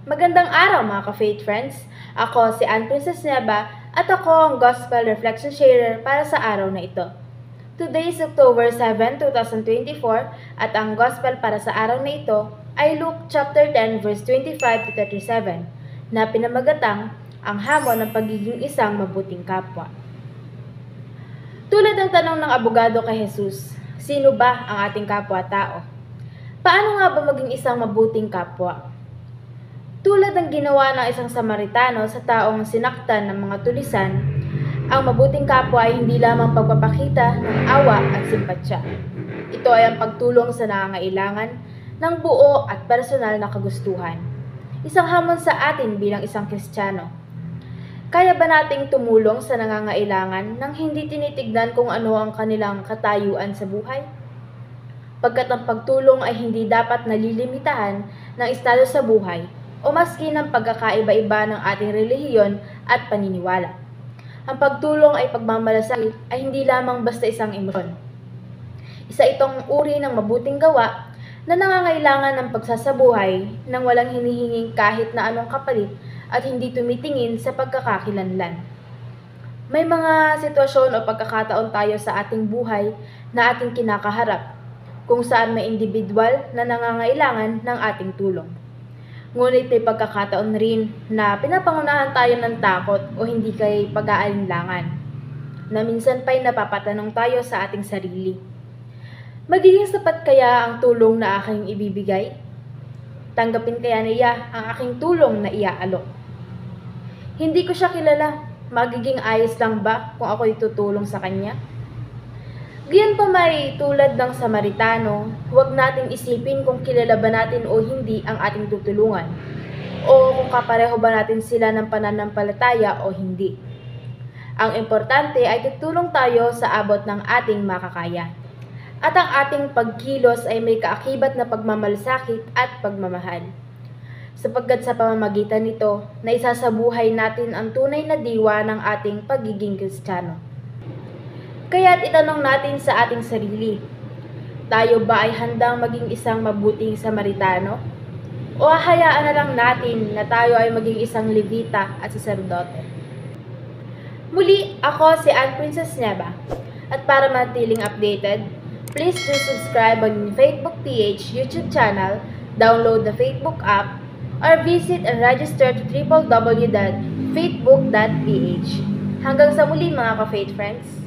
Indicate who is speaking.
Speaker 1: Magandang araw mga ka-faith friends! Ako si Ann Princess Nieva at ako ang Gospel Reflection Sharer para sa araw na ito. Today is October 7, 2024 at ang Gospel para sa araw na ito ay Luke chapter 10 verse 25 to 37 na pinamagatang ang hamon ng pagiging isang mabuting kapwa. Tulad ng tanong ng abogado kay Jesus, sino ba ang ating kapwa-tao? Paano nga ba maging isang mabuting kapwa? Tulad ng ginawa ng isang Samaritano sa taong sinaktan ng mga tulisan, ang mabuting kapwa ay hindi lamang pagpapakita ng awa at simpatsya. Ito ay ang pagtulong sa nangangailangan ng buo at personal na kagustuhan. Isang hamon sa atin bilang isang Kristiyano. Kaya ba nating tumulong sa nangangailangan nang hindi tinitignan kung ano ang kanilang katayuan sa buhay? Pagkat ang pagtulong ay hindi dapat nalilimitahan ng estado sa buhay o maski ng pagkakaiba-iba ng ating relihiyon at paniniwala. Ang pagtulong ay pagmamalasakit ay hindi lamang basta isang emosyon. Isa itong uri ng mabuting gawa na nangangailangan ng pagsasabuhay nang walang hinihinging kahit na anong kapalit at hindi tumitingin sa pagkakakilanlan. May mga sitwasyon o pagkakataon tayo sa ating buhay na ating kinakaharap, kung saan may individual na nangangailangan ng ating tulong. Ngunit may pagkakataon rin na pinapangunahan tayo ng takot o hindi kay pag-aalinlangan, na minsan pa'y napapatanong tayo sa ating sarili. Magiging sapat kaya ang tulong na aking ibibigay? Tanggapin kaya niya ang aking tulong na iaalok? Hindi ko siya kilala, magiging ayos lang ba kung ako itutulong sa kanya? Gayon pa may tulad ng Samaritano, huwag nating isipin kung kilala ba natin o hindi ang ating tutulungan, o kung kapareho ba natin sila ng pananampalataya o hindi. Ang importante ay tutulong tayo sa abot ng ating makakaya. At ang ating pagkilos ay may kaakibat na pagmamalasakit at pagmamahal. Sapagkat sa pamamagitan nito, na isasabuhay natin ang tunay na diwa ng ating pagiging Kristiyano. Kaya't itanong natin sa ating sarili, tayo ba ay handang maging isang mabuting Samaritano? O hahayaan na lang natin na tayo ay maging isang Levita at saserdote? Muli, ako si Ann Princess Nieva. At para manatiling updated, please do subscribe on Facebook page, YouTube channel, download the Facebook app, or visit and register to www.faithbook.ph. Hanggang sa muli mga ka-faith friends!